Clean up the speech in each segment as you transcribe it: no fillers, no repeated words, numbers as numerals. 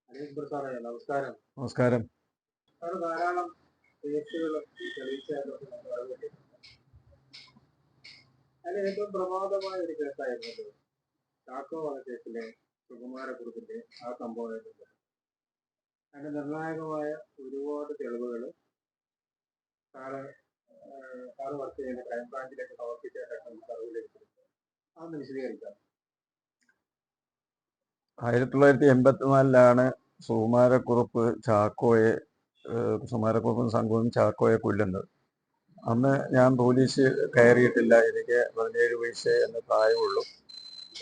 നമസ്കാരം. നമസ്കാരം. ധാരാളം കേസുകൾ അതിൽ ഏറ്റവും പ്രമാദമായ ഒരു കേസായിരുന്നത് ചാക്കോ വധക്കേസിലെ സുകുമാരക്കുറുപ്പിന്റെ ആ സംഭവമായിട്ടുണ്ട്. അതിന്റെ നിർണായകമായ ഒരുപാട് തെളിവുകൾ സാറ് വർക്ക് ചെയ്യുന്ന ക്രൈംബ്രാഞ്ചിലേക്ക് സമർപ്പിച്ചായിട്ടാണ് നമുക്ക് അറിവ് ലഭിച്ചിട്ടുണ്ട്. അതൊന്ന് വിശദീകരിക്കാം. 1984 സുകുമാരക്കുറുപ്പും സംഘവും ചാക്കോയെ കൊല്ലുന്നത്. അന്ന് ഞാൻ പോലീസ് കയറിയിട്ടില്ല. എനിക്ക് 17 വയസ്സേ എന്ന് പ്രായമുള്ളൂ.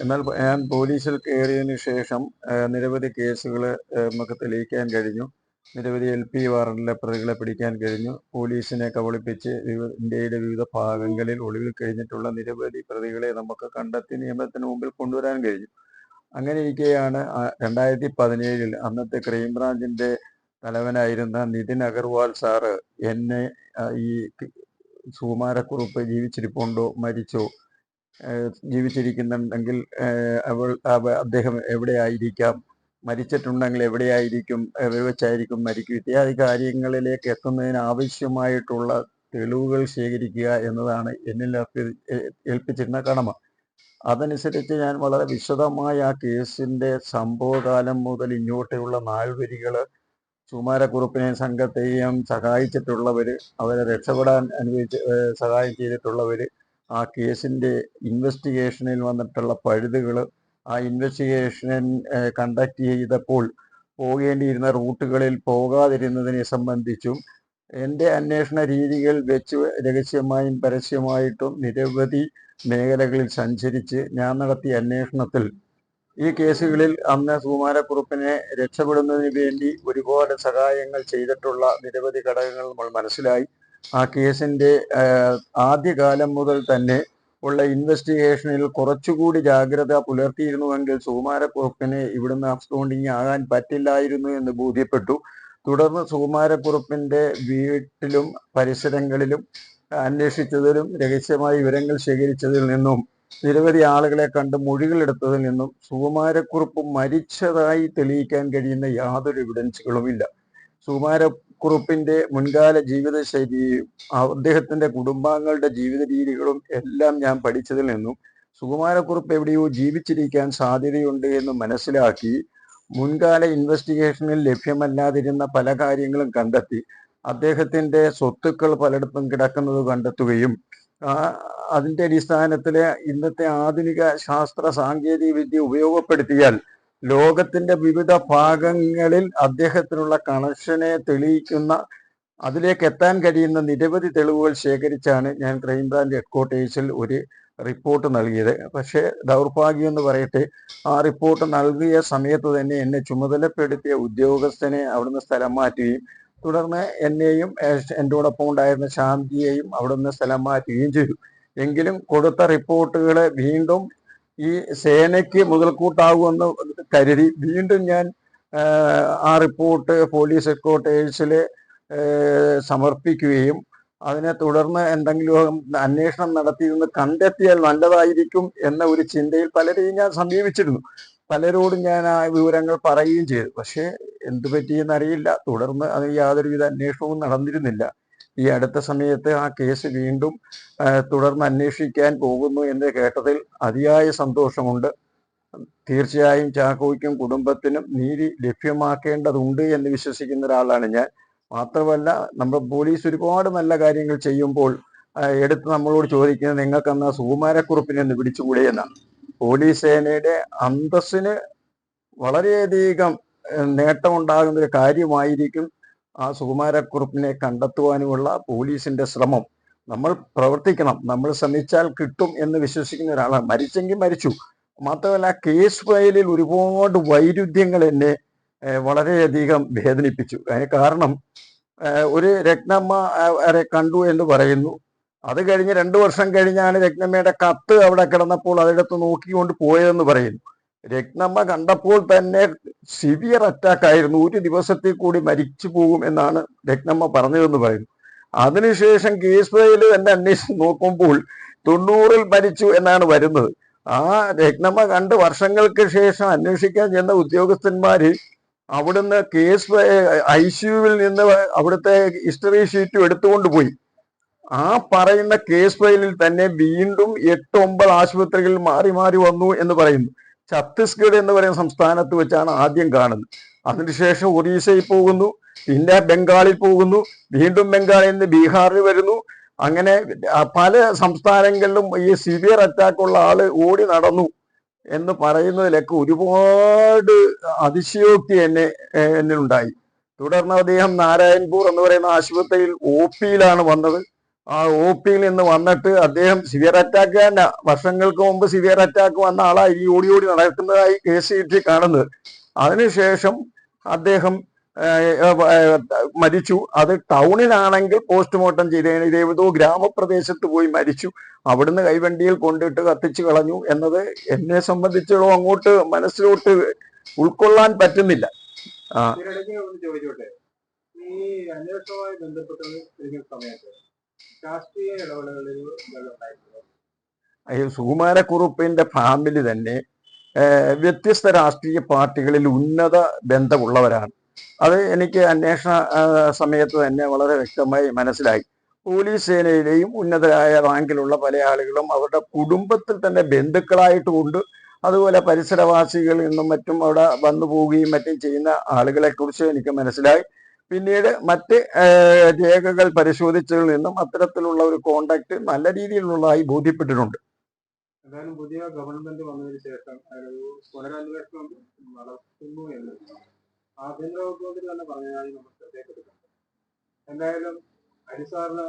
എന്നാൽ ഞാൻ പോലീസിൽ കയറിയതിനു ശേഷം നിരവധി കേസുകൾ നമുക്ക് തെളിയിക്കാൻ കഴിഞ്ഞു. നിരവധി LP വാറണ്ടിലെ പ്രതികളെ പിടിക്കാൻ കഴിഞ്ഞു. പോലീസിനെ കബളിപ്പിച്ച് ഇന്ത്യയുടെ വിവിധ ഭാഗങ്ങളിൽ ഒളിവിൽ കഴിഞ്ഞിട്ടുള്ള നിരവധി പ്രതികളെ നമുക്ക് കണ്ടെത്തി നിയമത്തിന് മുമ്പിൽ കൊണ്ടുവരാൻ കഴിഞ്ഞു. അങ്ങനെ ഇരിക്കെയാണ് 2017 അന്നത്തെ ക്രൈംബ്രാഞ്ചിന്റെ തലവനായിരുന്ന നിതിൻ അഗർവാൾ സാറ് എന്നെ ഈ സുകുമാരക്കുറുപ്പ് ജീവിച്ചിരിപ്പുണ്ടോ, മരിച്ചോ, ജീവിച്ചിരിക്കുന്നുണ്ടെങ്കിൽ അദ്ദേഹം എവിടെയായിരിക്കാം, മരിച്ചിട്ടുണ്ടെങ്കിൽ എവിടെയായിരിക്കും, എവിടെ വെച്ചായിരിക്കും മരിക്കും, ഇത്യാദി കാര്യങ്ങളിലേക്ക് എത്തുന്നതിന് ആവശ്യമായിട്ടുള്ള തെളിവുകൾ ശേഖരിക്കുക എന്നതാണ് എന്നിൽ ഏൽപ്പിച്ചിരുന്ന കടമ. അതനുസരിച്ച് ഞാൻ വളരെ വിശദമായ ആ കേസിന്റെ സംഭവകാലം മുതൽ ഇങ്ങോട്ടുള്ള നാൾവരികൾ, സുകുമാരക്കുറുപ്പിനെയും സംഘത്തെയും സഹായിച്ചിട്ടുള്ളവർ, അവരെ രക്ഷപ്പെടാൻ സഹായം ചെയ്തിട്ടുള്ളവർ, ആ കേസിന്റെ ഇൻവെസ്റ്റിഗേഷനിൽ വന്നിട്ടുള്ള പഴുതുകൾ, ആ ഇൻവെസ്റ്റിഗേഷൻ കണ്ടക്ട് ചെയ്തപ്പോൾ പോകേണ്ടിയിരുന്ന റൂട്ടുകളിൽ പോകാതിരുന്നതിനെ സംബന്ധിച്ചും എൻ്റെ അന്വേഷണ രീതികൾ വെച്ച് രഹസ്യമായും പരസ്യമായിട്ടും നിരവധി മേഖലകളിൽ സഞ്ചരിച്ച് ഞാൻ നടത്തിയ അന്വേഷണത്തിൽ ഈ കേസുകളിൽ അന്ന് സുകുമാരക്കുറുപ്പിനെ രക്ഷപ്പെടുന്നതിന് വേണ്ടി ഒരുപാട് സഹായങ്ങൾ ചെയ്തിട്ടുള്ള നിരവധി ഘടകങ്ങൾ നമ്മൾ മനസ്സിലായി. ആ കേസിന്റെ ആദ്യകാലം മുതൽ തന്നെ ഉള്ള ഇൻവെസ്റ്റിഗേഷനിൽ കുറച്ചുകൂടി ജാഗ്രത പുലർത്തിയിരുന്നുവെങ്കിൽ സുകുമാരക്കുറുപ്പിന് ഇവിടുന്ന് അബ്സ്കോണ്ടിങ് ആകാൻ പറ്റില്ലായിരുന്നു എന്ന് ബോധ്യപ്പെട്ടു. തുടർന്ന് സുകുമാരക്കുറുപ്പിന്റെ വീട്ടിലും പരിസരങ്ങളിലും അന്വേഷിച്ചതിലും രഹസ്യമായി വിവരങ്ങൾ ശേഖരിച്ചതിൽ നിന്നും നിരവധി ആളുകളെ കണ്ട് മൊഴികളെടുത്തതിൽ നിന്നും സുകുമാരക്കുറുപ്പ് മരിച്ചതായി തെളിയിക്കാൻ കഴിയുന്ന യാതൊരു എവിഡൻസുകളുമില്ല. സുകുമാരക്കുറുപ്പിന്റെ മുൻകാല ജീവിതശൈലിയും അദ്ദേഹത്തിന്റെ കുടുംബാംഗങ്ങളുടെ ജീവിത രീതികളും എല്ലാം ഞാൻ പഠിച്ചതിൽ നിന്നും സുകുമാരക്കുറുപ്പ് എവിടെയോ ജീവിച്ചിരിക്കാൻ സാധ്യതയുണ്ട് എന്ന് മനസ്സിലാക്കി മുൻകാല ഇൻവെസ്റ്റിഗേഷനിൽ ലഭ്യമല്ലാതിരുന്ന പല കാര്യങ്ങളും കണ്ടെത്തി അദ്ദേഹത്തിന്റെ സ്വത്തുക്കൾ പലയിടത്തും കിടക്കുന്നത് കണ്ടെത്തുകയും അതിന്റെ അടിസ്ഥാനത്തിൽ ഇന്നത്തെ ആധുനിക ശാസ്ത്ര സാങ്കേതിക വിദ്യ ഉപയോഗപ്പെടുത്തിയാൽ ലോകത്തിന്റെ വിവിധ ഭാഗങ്ങളിൽ അദ്ദേഹത്തിനുള്ള കണക്ഷനെ തെളിയിക്കുന്ന, അതിലേക്ക് എത്താൻ കഴിയുന്ന നിരവധി തെളിവുകൾ ശേഖരിച്ചാണ് ഞാൻ ക്രൈംബ്രാഞ്ച് ഹെഡ്ക്വാർട്ടേഴ്സിൽ ഒരു റിപ്പോർട്ട് നൽകിയത്. പക്ഷേ ദൗർഭാഗ്യം എന്ന് പറയട്ടെ, ആ റിപ്പോർട്ട് നൽകിയ സമയത്ത് തന്നെ എന്നെ ചുമതലപ്പെടുത്തിയ ഉദ്യോഗസ്ഥനെ അവിടുന്ന് സ്ഥലം മാറ്റുകയും തുടർന്ന് എന്നെയും എന്നോടൊപ്പം ഉണ്ടായിരുന്ന ശാന്തിയെയും അവിടുന്ന് സ്ഥലം മാറ്റുകയും ചെയ്തു. എങ്കിലും കൊടുത്ത റിപ്പോർട്ടുകൾ വീണ്ടും ഈ സേനയ്ക്ക് മുതൽക്കൂട്ടാകുമെന്ന് കരുതി വീണ്ടും ഞാൻ ആ റിപ്പോർട്ട് പോലീസ് ഹെഡ്ക്വാർട്ടേഴ്സിൽ സമർപ്പിക്കുകയും അതിനെ തുടർന്ന് എന്തെങ്കിലും അന്വേഷണം നടത്തിയിരുന്ന് കണ്ടെത്തിയാൽ നല്ലതായിരിക്കും എന്ന ഒരു ചിന്തയിൽ പലരെയും ഞാൻ സമീപിച്ചിരുന്നു. പലരോടും ഞാൻ ആ വിവരങ്ങൾ പറയുകയും ചെയ്തു. പക്ഷേ എന്തു പറ്റിയെന്നറിയില്ല. തുടർന്ന് അതിന് യാതൊരുവിധ അന്വേഷണവും നടന്നിരുന്നില്ല. ഈ അടുത്ത സമയത്ത് ആ കേസ് വീണ്ടും തുടർന്ന് അന്വേഷിക്കാൻ പോകുന്നു എന്ന് കേട്ടതിൽ അതിയായ സന്തോഷമുണ്ട്. തീർച്ചയായും ചാക്കോയ്ക്കും കുടുംബത്തിനും നീതി ലഭ്യമാക്കേണ്ടതുണ്ട് എന്ന് വിശ്വസിക്കുന്ന ഒരാളാണ് ഞാൻ. മാത്രമല്ല, നമ്മുടെ പോലീസ് ഒരുപാട് നല്ല കാര്യങ്ങൾ ചെയ്യുമ്പോൾ എടുത്ത് നമ്മളോട് ചോദിക്കുന്നത് നിങ്ങൾക്കെന്നാ സുകുമാരക്കുറുപ്പിനെ ഒന്ന് പിടിച്ചുകൂടെ എന്നാണ്. പോലീസ് സേനയുടെ അന്തസ്സിന് വളരെയധികം നേട്ടമുണ്ടാകുന്ന ഒരു കാര്യമായിരിക്കും ആ സുകുമാരക്കുറുപ്പിനെ കണ്ടെത്തുവാനുമുള്ള പോലീസിന്റെ ശ്രമം. നമ്മൾ പ്രവർത്തിക്കണം, നമ്മൾ ശ്രമിച്ചാൽ കിട്ടും എന്ന് വിശ്വസിക്കുന്ന ഒരാളാണ്. മരിച്ചെങ്കിൽ മരിച്ചു. മാത്രമല്ല, കേസ് ഫയലിൽ ഒരുപാട് വൈരുദ്ധ്യങ്ങൾ എന്നെ വളരെയധികം വേദനിപ്പിച്ചു. അതിന് കാരണം ഒരു രത്നമ്മ കണ്ടു എന്ന് പറയുന്നു. അത് കഴിഞ്ഞ് 2 വർഷം കഴിഞ്ഞാണ് രത്നമ്മയുടെ കത്ത് അവിടെ കിടന്നപ്പോൾ അതെടുത്ത് നോക്കിക്കൊണ്ട് പോയതെന്ന് പറയുന്നു. രത്നമ്മ കണ്ടപ്പോൾ തന്നെ സിവിയർ അറ്റാക്ക് ആയിരുന്നു, 1 ദിവസത്തിൽ കൂടി മരിച്ചു പോകും എന്നാണ് രത്നമ്മ പറഞ്ഞതെന്ന് പറയുന്നു. അതിനുശേഷം കേസ് ഫയൽ തന്നെ അന്വേഷിച്ച് നോക്കുമ്പോൾ 90-ൽ മരിച്ചു എന്നാണ് വരുന്നത്. ആ രത്നമ്മ കണ്ട് വർഷങ്ങൾക്ക് ശേഷം അന്വേഷിക്കാൻ ചെന്ന ഉദ്യോഗസ്ഥന്മാര് അവിടുന്ന് കേസ് ICUവിൽ നിന്ന് അവിടുത്തെ ഹിസ്റ്ററി ഷീറ്റും എടുത്തുകൊണ്ട് പോയി. ആ പറയുന്ന കേസ് ഫയലിൽ തന്നെ വീണ്ടും 8-9 ആശുപത്രികളിൽ മാറി മാറി വന്നു എന്ന് പറയുന്നു. ഛത്തീസ്ഗഡ് എന്ന് പറയുന്ന സംസ്ഥാനത്ത് വെച്ചാണ് ആദ്യം കാണുന്നത്. അതിനുശേഷം ഒറീസയിൽ പോകുന്നു, പിന്നെ ബംഗാളിൽ പോകുന്നു, വീണ്ടും ബംഗാളിൽ നിന്ന് ബീഹാറിൽ വരുന്നു. അങ്ങനെ പല സംസ്ഥാനങ്ങളിലും ഈ സിവിയർ അറ്റാക്ക് ഉള്ള ആള് ഓടി നടന്നു എന്ന് പറയുന്നതിലൊക്കെ ഒരുപാട് അതിശയോക്തി എന്നിലുണ്ടായി. തുടർന്ന് അദ്ദേഹം നാരായൺപൂർ എന്ന് പറയുന്ന ആശുപത്രിയിൽ OP-യിലാണ് വന്നത്. ആ OP-യിൽ നിന്ന് വന്നിട്ട് അദ്ദേഹം സിവിയർ അറ്റാക്ക് തന്നെ, വർഷങ്ങൾക്ക് മുമ്പ് സിവിയർ അറ്റാക്ക് വന്ന ആളായി ഈ ഓടി ഓടി നടക്കുന്നതായി കേസ് കിട്ടി കാണുന്നത്. അതിനുശേഷം അദ്ദേഹം മരിച്ചു. അത് ടൗണിലാണെങ്കിൽ പോസ്റ്റ്മോർട്ടം ചെയ്തതിന് ഇതേതോ ഗ്രാമപ്രദേശത്ത് പോയി മരിച്ചു. അവിടുന്ന് കൈവണ്ടിയിൽ കൊണ്ടിട്ട് കത്തിച്ചു കളഞ്ഞു എന്നത് എന്നെ സംബന്ധിച്ചിടത്തോളം അങ്ങോട്ട് മനസ്സിലോട്ട് ഉൾക്കൊള്ളാൻ പറ്റുന്നില്ല. ചോദിച്ചോട്ടെ, ഈ അന്വേഷണവുമായി ബന്ധപ്പെട്ട സമയത്ത് രാഷ്ട്രീയ ഇടപെടലുകൾ സുകുമാരക്കുറുപ്പിന്റെ ഫാമിലി തന്നെ വ്യത്യസ്ത രാഷ്ട്രീയ പാർട്ടികളിൽ ഉന്നത ബന്ധമുള്ളവരാണ്. അത് എനിക്ക് അന്വേഷണ സമയത്ത് തന്നെ വളരെ വ്യക്തമായി മനസ്സിലായി. പോലീസ് സേനയിലെയും ഉന്നതരായ റാങ്കിലുള്ള പല ആളുകളും അവരുടെ കുടുംബത്തിൽ തന്നെ ബന്ധുക്കളായിട്ടുമുണ്ട്. അതുപോലെ പരിസരവാസികളിൽ നിന്നും മറ്റും അവിടെ വന്നു പോവുകയും മറ്റും ചെയ്യുന്ന ആളുകളെ കുറിച്ച് എനിക്ക് മനസ്സിലായി. പിന്നീട് മറ്റ് രേഖകൾ പരിശോധിച്ചതിൽ നിന്നും അത്തരത്തിലുള്ള ഒരു കോണ്ടാക്ട് നല്ല രീതിയിലുള്ളതായി ബോധ്യപ്പെട്ടിട്ടുണ്ട്. എന്തായാലും പുതിയ ഗവൺമെന്റ് വന്നതിന് ശേഷം പുനരന്വേഷണം നടത്തുന്നു എന്ന് ആഭ്യന്തര വകുപ്പ് മന്ത്രി തന്നെ പറഞ്ഞതായി നമ്മൾ ശ്രദ്ധയിൽപ്പെട്ടിട്ടുണ്ട്. എന്തായാലും അരിസാറിന്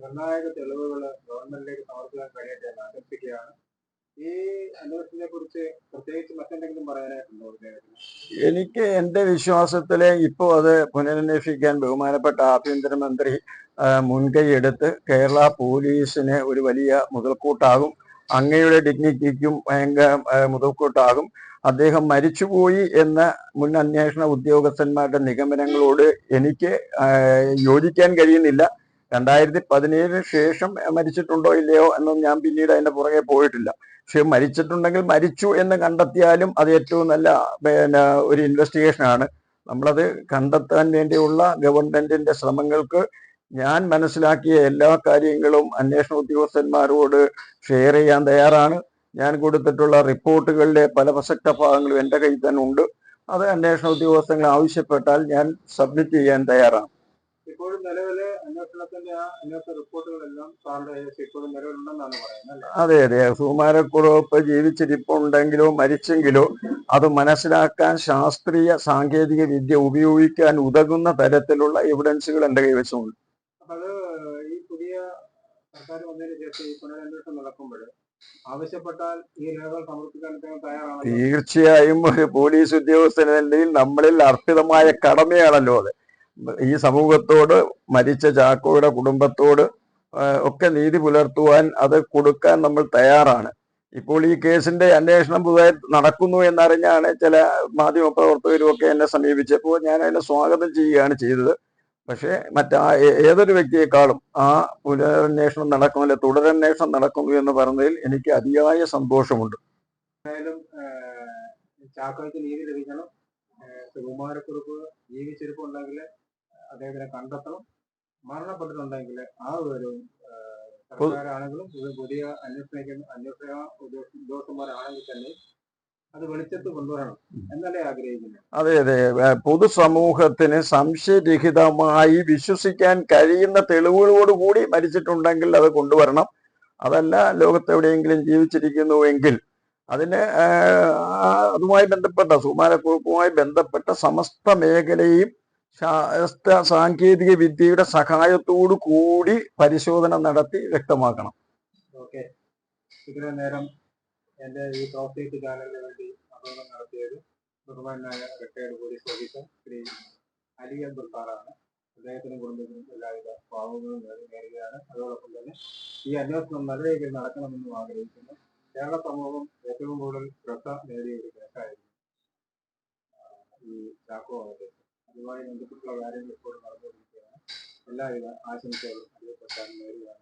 നിർണായക തെളിവുകൾ ഗവൺമെന്റിലേക്ക് സമർപ്പിക്കാൻ കഴിയട്ടെ എന്ന് ആശംസിക്കുകയാണ്. ഈ അന്വേഷണത്തെ കുറിച്ച് പ്രത്യേകിച്ച് മറ്റെന്തെങ്കിലും പറയാനായിട്ടുണ്ടോ? എനിക്ക് എന്റെ വിശ്വാസത്തില് ഇപ്പോൾ അത് പുനരന്വേഷിക്കാൻ ബഹുമാനപ്പെട്ട ആഭ്യന്തരമന്ത്രി മുൻകൈ എടുത്ത് കേരള പോലീസിന് ഒരു വലിയ മുതൽക്കൂട്ടാകും. അങ്ങയുടെ ഡിഗ്നിറ്റിക്കും ഭയങ്കര മുതൽക്കൂട്ടാകും. അദ്ദേഹം മരിച്ചുപോയി എന്ന മുൻ അന്വേഷണ ഉദ്യോഗസ്ഥന്മാരുടെ നിഗമനങ്ങളോട് എനിക്ക് യോജിക്കാൻ കഴിയുന്നില്ല. 2017 ശേഷം മരിച്ചിട്ടുണ്ടോ ഇല്ലയോ എന്നൊന്നും ഞാൻ പിന്നീട് അതിന്റെ പുറകെ പോയിട്ടില്ല. പക്ഷെ മരിച്ചിട്ടുണ്ടെങ്കിൽ മരിച്ചു എന്ന് കണ്ടെത്തിയാലും അത് ഏറ്റവും നല്ല ഒരു ഇൻവെസ്റ്റിഗേഷൻ ആണ്. നമ്മളത് കണ്ടെത്താൻ വേണ്ടിയുള്ള ഗവൺമെന്റിന്റെ ശ്രമങ്ങൾക്ക് ഞാൻ മനസ്സിലാക്കിയ എല്ലാ കാര്യങ്ങളും അന്വേഷണ ഉദ്യോഗസ്ഥന്മാരോട് ഷെയർ ചെയ്യാൻ തയ്യാറാണ്. ഞാൻ കൊടുത്തിട്ടുള്ള റിപ്പോർട്ടുകളിലെ പല പ്രസക്ത ഭാഗങ്ങളും എൻ്റെ കയ്യിൽ തന്നെ ഉണ്ട്. അത് അന്വേഷണ ഉദ്യോഗസ്ഥങ്ങൾ ആവശ്യപ്പെട്ടാൽ ഞാൻ സബ്മിറ്റ് ചെയ്യാൻ തയ്യാറാണ്. ഇപ്പോഴും നിലവിലെ അന്വേഷണത്തിന്റെ അന്വേഷണ റിപ്പോർട്ടുകളെല്ലാം സാറിന്റെ ഇപ്പോഴും നിലവിലുണ്ടെന്നാണ് പറയുന്നത്. അതെ അതെ, സുകുമാരക്കുറുപ്പ് ജീവിച്ചിരിപ്പുണ്ടെങ്കിലോ മരിച്ചെങ്കിലോ അത് മനസ്സിലാക്കാൻ ശാസ്ത്രീയ സാങ്കേതിക വിദ്യ ഉപയോഗിക്കാൻ ഉതകുന്ന തരത്തിലുള്ള എവിഡൻസുകൾ എൻ്റെ കൈവശമുണ്ട്. അപ്പൊ അത് ഈ പുതിയ സർക്കാർ വന്നതിന് ശേഷം ഈ പുനരന്വേഷണം നടക്കുമ്പോൾ ആവശ്യപ്പെട്ടാൽ ഈ രേഖകൾ സമർപ്പിക്കാൻ തയ്യാറാണ്. തീർച്ചയായും ഒരു പോലീസ് ഉദ്യോഗസ്ഥന നിലയിൽ നമ്മളിൽ അർപ്പിതമായ കടമയാണല്ലോ അത്. ഈ സമൂഹത്തോട്, മരിച്ച ചാക്കോയുടെ കുടുംബത്തോട് ഒക്കെ നീതി പുലർത്തുവാൻ അത് കൊടുക്കാൻ നമ്മൾ തയ്യാറാണ്. ഇപ്പോൾ ഈ കേസിന്റെ അന്വേഷണം പുതുതായി നടക്കുന്നു എന്നറിഞ്ഞാണ് ചില മാധ്യമപ്രവർത്തകരും ഒക്കെ എന്നെ സമീപിച്ചപ്പോൾ ഞാൻ അതിനെ സ്വാഗതം ചെയ്യുകയാണ് ചെയ്തത്. പക്ഷേ ഏതൊരു വ്യക്തിയെക്കാളും ആ പുനരന്വേഷണം നടക്കുന്നില്ല, തുടരന്വേഷണം നടക്കുന്നു എന്ന് പറഞ്ഞതിൽ എനിക്ക് അതിയായ സന്തോഷമുണ്ട്. എന്തായാലും ചാക്കോയ്ക്ക് നീതി ലഭിക്കണം. സുകുമാരക്കുറുപ്പ് ജീവിച്ചിരിപ്പുണ്ടെങ്കിൽ അദ്ദേഹത്തിനെ കണ്ടെത്തണം. മരണപ്പെട്ടിട്ടുണ്ടെങ്കിൽ ആ വിവരവും സർക്കാരാണെങ്കിലും പുതിയ അന്വേഷണ ഉദ്യോഗസ്ഥന്മാരാണെങ്കിൽ തന്നെ അത് വെളിച്ചത്ത് കൊണ്ടുവരണം എന്നല്ലേ ആഗ്രഹിക്കുന്നത്. അതെ അതെ, പൊതുസമൂഹത്തിന് സംശയരഹിതമായി വിശ്വസിക്കാൻ കഴിയുന്ന തെളിവുകളോടുകൂടി മരിച്ചിട്ടുണ്ടെങ്കിൽ അത് കൊണ്ടുവരണം. അതല്ല ലോകത്തെവിടെയെങ്കിലും ജീവിച്ചിരിക്കുന്നുവെങ്കിൽ അതിന് അതുമായി ബന്ധപ്പെട്ട സുകുമാരക്കുറുപ്പുമായി ബന്ധപ്പെട്ട സമസ്ത മേഖലയും ശാസ്ത്ര സാങ്കേതിക വിദ്യയുടെ സഹായത്തോടു കൂടി പരിശോധന നടത്തി വ്യക്തമാക്കണം. ഓക്കെ, ഇത്രയും നേരം എൻ്റെ ഈ പ്രോഫിറ്റ് ചാനലിന് വേണ്ടി അഭിമുഖം നടത്തിയത് ബഹുമാനായ retired police officer Shri Ali Abdul സാറാണ്. അദ്ദേഹത്തിനും കുടുംബത്തിനും എല്ലാവിധ ഭാവങ്ങളും നേരുകയാണ്. അതോടൊപ്പം തന്നെ ഈ അന്വേഷണം നല്ല രീതിയിൽ നടക്കണമെന്നും ആഗ്രഹിക്കുന്നു. കേരള സമൂഹം ഏറ്റവും കൂടുതൽ ശ്രദ്ധ നേടിയ ഒരു കേസായിരുന്നു ഈ ചാക്കോ കേസ്. അതുമായി ബന്ധപ്പെട്ടുള്ള കാര്യങ്ങൾ ഇപ്പോൾ നടന്നുകൊണ്ടിരിക്കുകയാണ്. എല്ലാവിധ ആശംസകളും അറിയപ്പെട്ടാൽ നേരുകയാണ്.